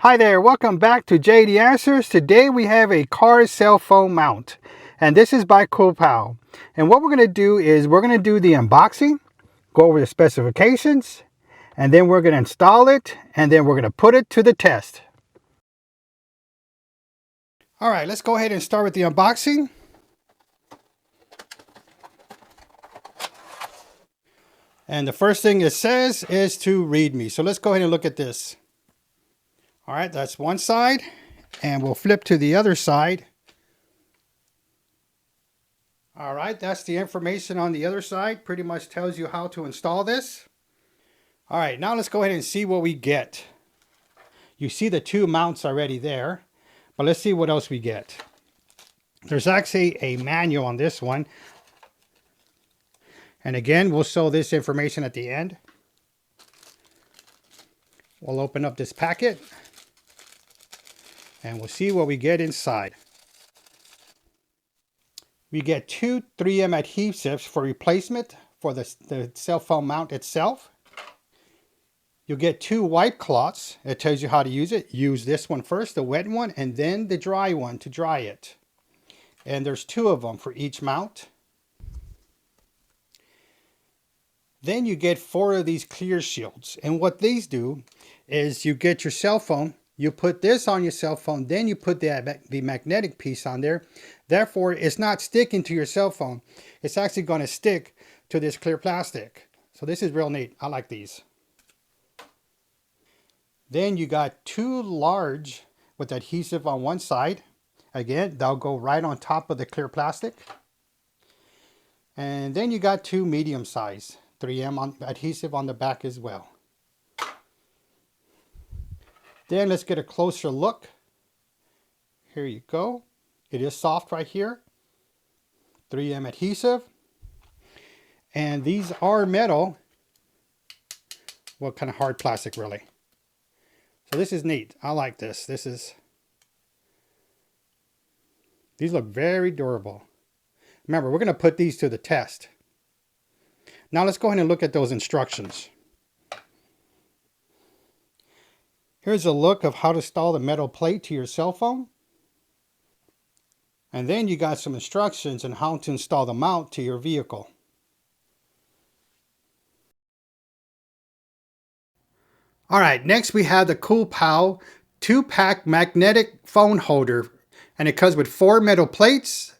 Hi there, welcome back to JD Answers. Today we have a car cell phone mount, and this is by Coolpow. And what we're going to do is we're going to do the unboxing, go over the specifications, and then we're going to install it, and then we're going to put it to the test. All right, let's go ahead and start with the unboxing. And the first thing it says is to read me. So let's go ahead and look at this. All right, that's one side, and we'll flip to the other side. All right, that's the information on the other side. Pretty much tells you how to install this. All right, now let's go ahead and see what we get. You see the two mounts already there, but let's see what else we get. There's actually a manual on this one. And again, we'll show this information at the end. We'll open up this packet and we'll see what we get inside. We get two 3M adhesives for replacement for the cell phone mount itself. You'll get two wipe cloths. It tells you how to use it. Use this one first, the wet one, and then the dry one to dry it. And there's two of them for each mount. Then you get four of these clear shields. And what these do is you get your cell phone, you put this on your cell phone, then you put the magnetic piece on there. Therefore, it's not sticking to your cell phone. It's actually going to stick to this clear plastic. So this is real neat. I like these. Then you got two large with adhesive on one side. Again, they'll go right on top of the clear plastic. And then you got two medium size 3M adhesive on the back as well. Then let's get a closer look. Here you go. It is soft right here. 3M adhesive. And these are metal. Well, kind of hard plastic really. So this is neat. I like this. These look very durable. Remember, we're going to put these to the test. Now let's go ahead and look at those instructions. Here's a look of how to install the metal plate to your cell phone. And then you got some instructions on how to install the mount to your vehicle. All right, next we have the Coolpow 2-pack magnetic phone holder. And it comes with 4 metal plates.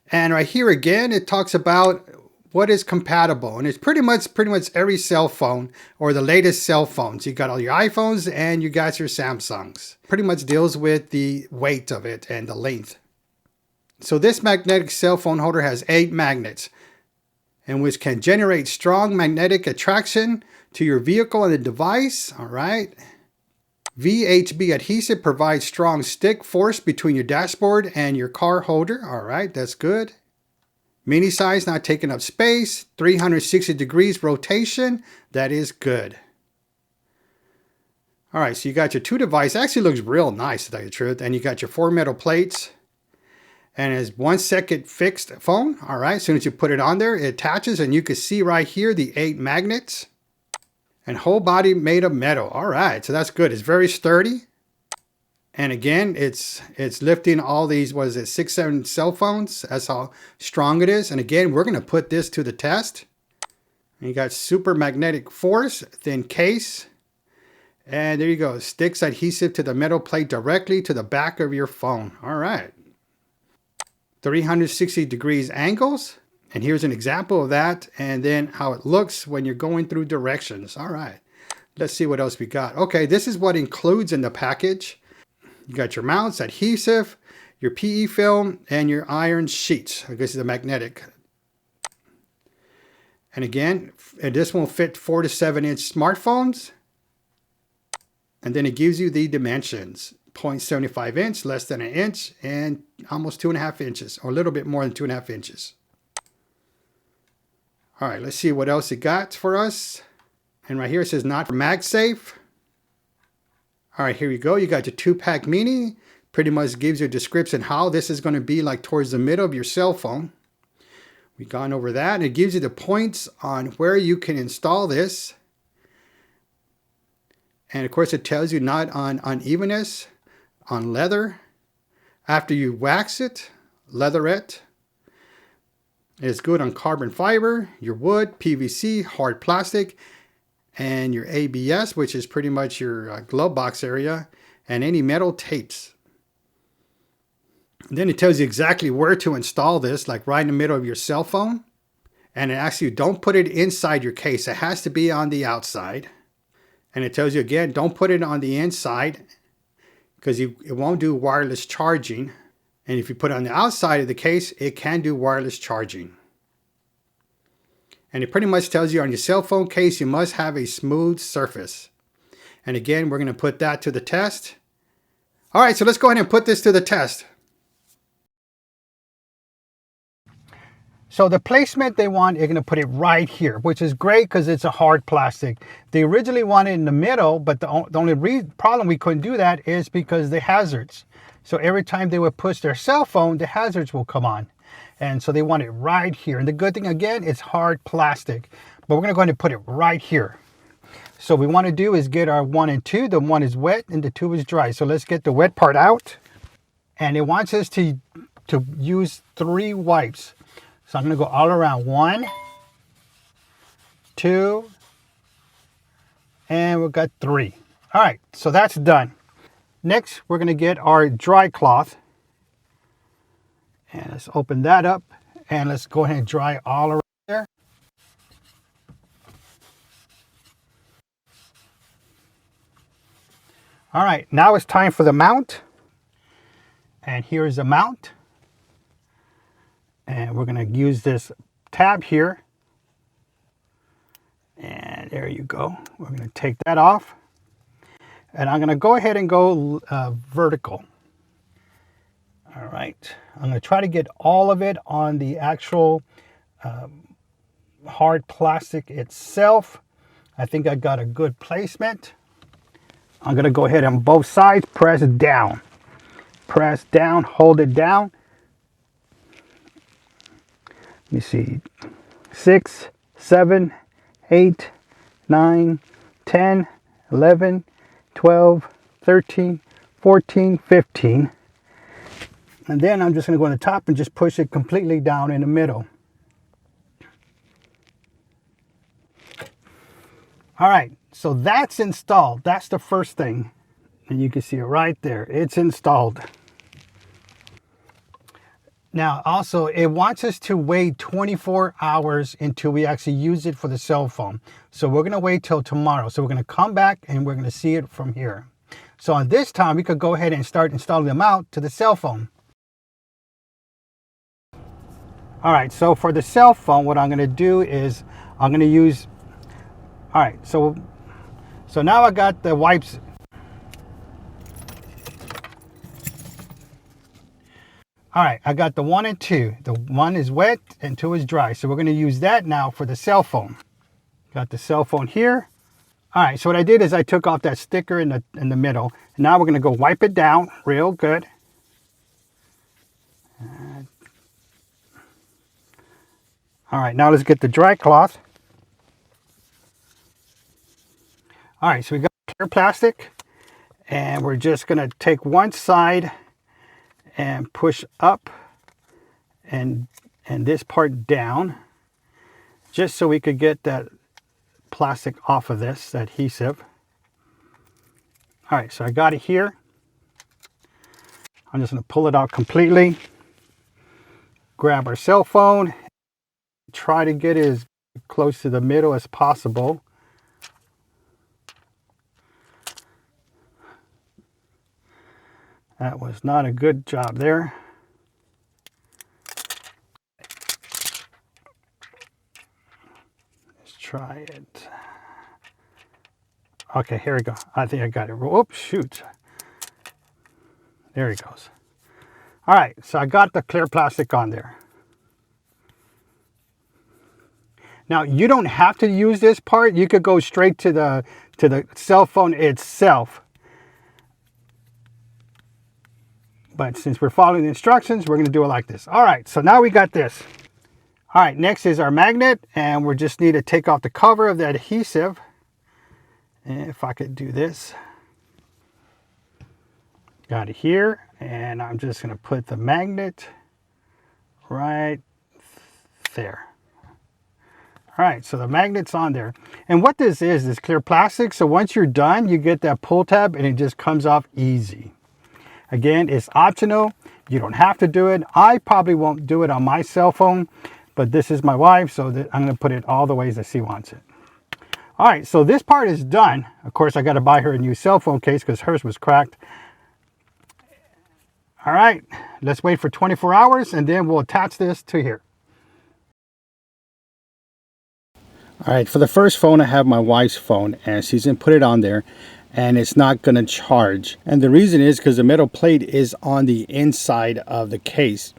And right here again, it talks about what is compatible, and it's pretty much every cell phone or the latest cell phones. You got all your iPhones and you got your Samsungs. Pretty much deals with the weight of it and the length. So this magnetic cell phone holder has 8 magnets, and which can generate strong magnetic attraction to your vehicle and the device. All right. VHB adhesive provides strong stick force between your dashboard and your car holder. All right, that's good. Mini size, not taking up space. 360 degrees rotation. That is good. All right, so you got your two devices. Actually looks real nice, to tell you the truth. And you got your 4 metal plates. And it's 1 second fixed phone. All right, as soon as you put it on there, it attaches. And you can see right here the 8 magnets. And whole body made of metal. All right, so that's good. It's very sturdy. And again, it's lifting all these, 6, 7 cell phones. That's how strong it is. And again, we're going to put this to the test. And you got super magnetic force, thin case. And there you go. Sticks adhesive to the metal plate directly to the back of your phone. All right. 360 degrees angles. And here's an example of that. And then how it looks when you're going through directions. All right. Let's see what else we got. Okay, this is what includes in the package. You got your mounts, adhesive, your PE film, and your iron sheets. I guess it's the magnetic. And again, this will fit 4 to 7 inch smartphones. And then it gives you the dimensions. 0.75 inch, less than 1 inch, and almost 2.5 inches, or a little bit more than 2.5 inches. All right, let's see what else it got for us. And right here it says not for MagSafe. All right, here you go. You got your 2-pack mini. Pretty much gives you a description how this is going to be like towards the middle of your cell phone. We've gone over that. And it gives you the points on where you can install this. And of course it tells you not on unevenness, on leather. After you wax it, leatherette. It's good on carbon fiber, your wood, PVC, hard plastic, and your ABS, which is pretty much your glove box area, and any metal tapes. And then it tells you exactly where to install this, like right in the middle of your cell phone. And it asks you, don't put it inside your case. It has to be on the outside. And it tells you again, don't put it on the inside because it won't do wireless charging. And if you put it on the outside of the case, it can do wireless charging. And it pretty much tells you on your cell phone case, you must have a smooth surface. And again, we're going to put that to the test. All right, so let's go ahead and put this to the test. So the placement they want, you're going to put it right here, which is great because it's a hard plastic. They originally wanted it in the middle, but the only problem we couldn't do that is because the hazards. So every time they would push their cell phone, the hazards will come on. And so they want it right here. And the good thing, again, it's hard plastic. But we're going to go ahead and put it right here. So what we want to do is get our 1 and 2. The 1 is wet and the 2 is dry. So let's get the wet part out. And it wants us to use 3 wipes. So I'm going to go all around. 1, 2, and we've got 3. All right, so that's done. Next, we're going to get our dry cloth. And let's open that up. And let's go ahead and dry all around there. All right, now it's time for the mount. And here's the mount. And we're going to use this tab here. And there you go. We're going to take that off. And I'm going to go ahead and go vertical. All right. I'm going to try to get all of it on the actual hard plastic itself. I think I got a good placement. I'm going to go ahead on both sides, press down. Press down, hold it down. Let me see, 6, 7, 8, 9, 10, 11, 12, 13, 14, 15. And then I'm just going to go on the top and just push it completely down in the middle. All right, so that's installed. That's the first thing. And you can see it right there. It's installed. Now, also, it wants us to wait 24 hours until we actually use it for the cell phone. So we're going to wait till tomorrow. So we're going to come back and we're going to see it from here. So on this time, we could go ahead and start installing them out to the cell phone. All right, so for the cell phone, what I'm going to do is I'm going to use... All right, so now I got the wipes. All right, I got the 1 and 2. The 1 is wet and 2 is dry. So we're going to use that now for the cell phone. Got the cell phone here. All right, so what I did is I took off that sticker in the middle. And now we're going to go wipe it down real good. All right, now let's get the dry cloth. All right, so we got clear plastic. And we're just going to take one side and push up and this part down, just so we could get that plastic off of this adhesive. All right, so I got it here. I'm just going to pull it out completely. Grab our cell phone. Try to get it as close to the middle as possible. That was not a good job there. Let's try it. Okay, here we go. I think I got it. Oops, shoot. There he goes. All right, so I got the clear plastic on there. Now, you don't have to use this part. You could go straight to the cell phone itself. But since we're following the instructions, we're going to do it like this. All right, so now we got this. All right, next is our magnet, and we just need to take off the cover of the adhesive. And if I could do this, got it here, and I'm just going to put the magnet right there. All right, so the magnet's on there. And what this is clear plastic. So once you're done, you get that pull tab and it just comes off easy. Again, it's optional. You don't have to do it. I probably won't do it on my cell phone, but this is my wife, so that I'm gonna put it all the ways that she wants it. All right, so this part is done. Of course, I gotta buy her a new cell phone case because hers was cracked. All right, let's wait for 24 hours and then we'll attach this to here. All right, for the first phone, I have my wife's phone, and she's gonna put it on there, and it's not gonna charge. And the reason is because the metal plate is on the inside of the case.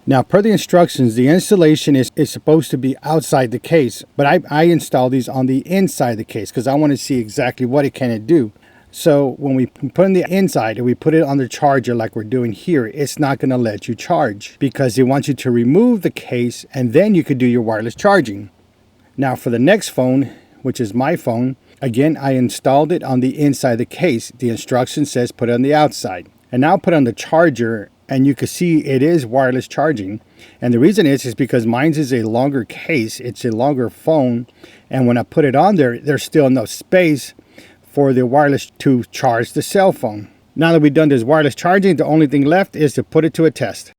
Now, per the instructions, the installation is supposed to be outside the case, but I installed these on the inside of the case because I want to see exactly what it can do. So when we put in the inside and we put it on the charger like we're doing here, it's not gonna let you charge because it wants you to remove the case and then you could do your wireless charging. Now for the next phone, which is my phone, again, I installed it on the inside of the case. The instruction says put it on the outside. And now put on the charger and you can see it is wireless charging. And the reason is because mine is a longer case. It's a longer phone. And when I put it on there, there's still enough space for the wireless to charge the cell phone. Now that we've done this wireless charging, the only thing left is to put it to a test.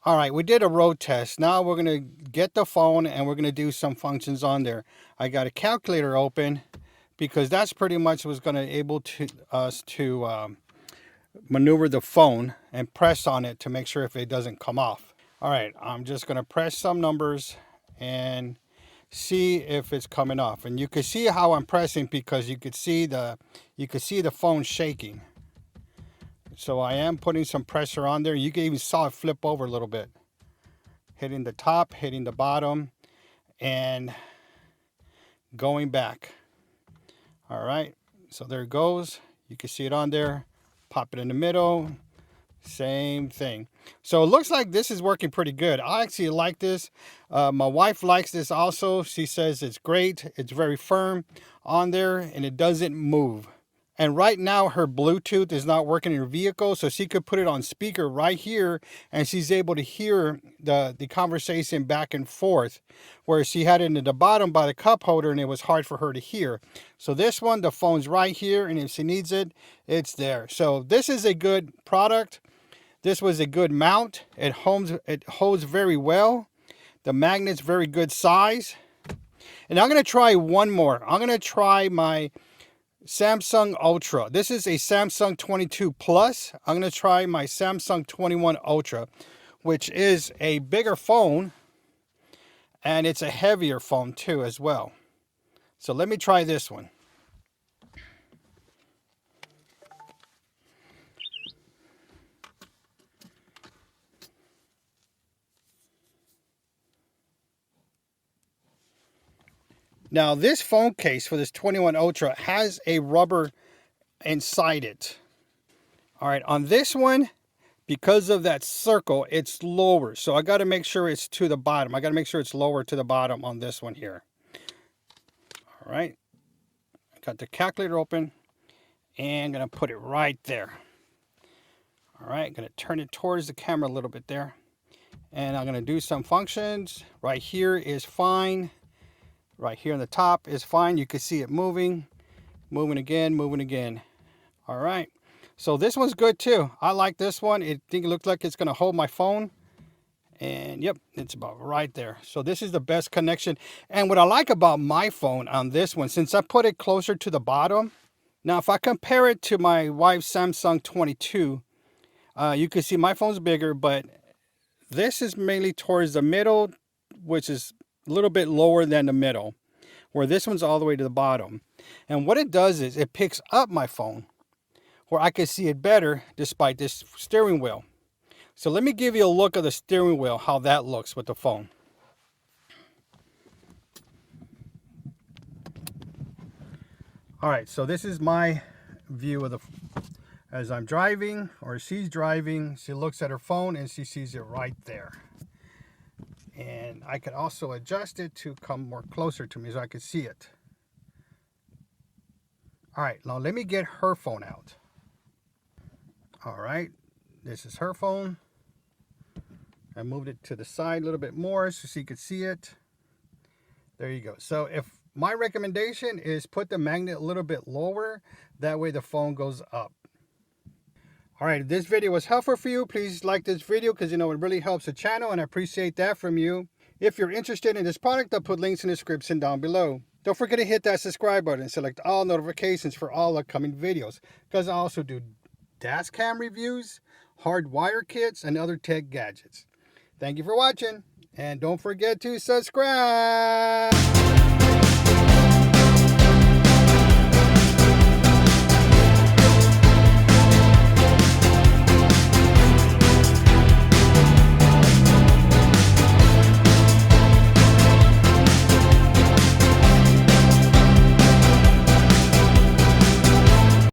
All right, we did a road test. Now we're gonna get the phone and we're gonna do some functions on there. I got a calculator open because that's pretty much what's gonna able to us to maneuver the phone and press on it to make sure if it doesn't come off. All right, I'm just gonna press some numbers and see if it's coming off. And you can see how I'm pressing because you could see the phone shaking. So I am putting some pressure on there. You can even saw it flip over a little bit. Hitting the top, hitting the bottom, and going back. All right, so there it goes. You can see it on there. Pop it in the middle. Same thing. So it looks like this is working pretty good. I actually like this. My wife likes this also. She says it's great. It's very firm on there and it doesn't move. And right now her Bluetooth is not working in her vehicle, so she could put it on speaker right here and she's able to hear the conversation back and forth, where she had it in the bottom by the cup holder and it was hard for her to hear. So this one, the phone's right here, and if she needs it, it's there. So this is a good product. This was a good mount. It holds very well. The magnet's very good size. And I'm going to try one more. I'm going to try my Samsung Ultra. This is a Samsung 22 Plus. I'm going to try my Samsung 21 Ultra, which is a bigger phone and it's a heavier phone too as well. So let me try this one. Now this phone case for this 21 Ultra has a rubber inside it. All right, on this one, because of that circle, it's lower. So I got to make sure it's to the bottom. I got to make sure it's lower to the bottom on this one here. All right, I got the calculator open and I'm going to put it right there. All right, going to turn it towards the camera a little bit there. And I'm going to do some functions. Right here is fine. Right here on the top is fine. You can see it moving, moving again, moving again. All right. So this one's good too. I like this one. I think it looks like it's going to hold my phone. And yep, it's about right there. So this is the best connection. And what I like about my phone on this one, since I put it closer to the bottom, now if I compare it to my wife's Samsung 22, you can see my phone's bigger, but this is mainly towards the middle, which is a little bit lower than the middle, where this one's all the way to the bottom. And what it does is it picks up my phone where I can see it better despite this steering wheel. So let me give you a look of the steering wheel, how that looks with the phone. All right, so this is my view of as I'm driving, or she's driving, she looks at her phone and she sees it right there. And I could also adjust it to come more closer to me so I can see it. All right, now let me get her phone out. All right, this is her phone. I moved it to the side a little bit more so she could see it. There you go. So if my recommendation is put the magnet a little bit lower, that way the phone goes up. All right, if this video was helpful for you, please like this video because it really helps the channel and I appreciate that from you. If you're interested in this product, I'll put links in the description down below. Don't forget to hit that subscribe button and select all notifications for all upcoming videos because I also do dash cam reviews, hardwire kits, and other tech gadgets. Thank you for watching, and don't forget to subscribe.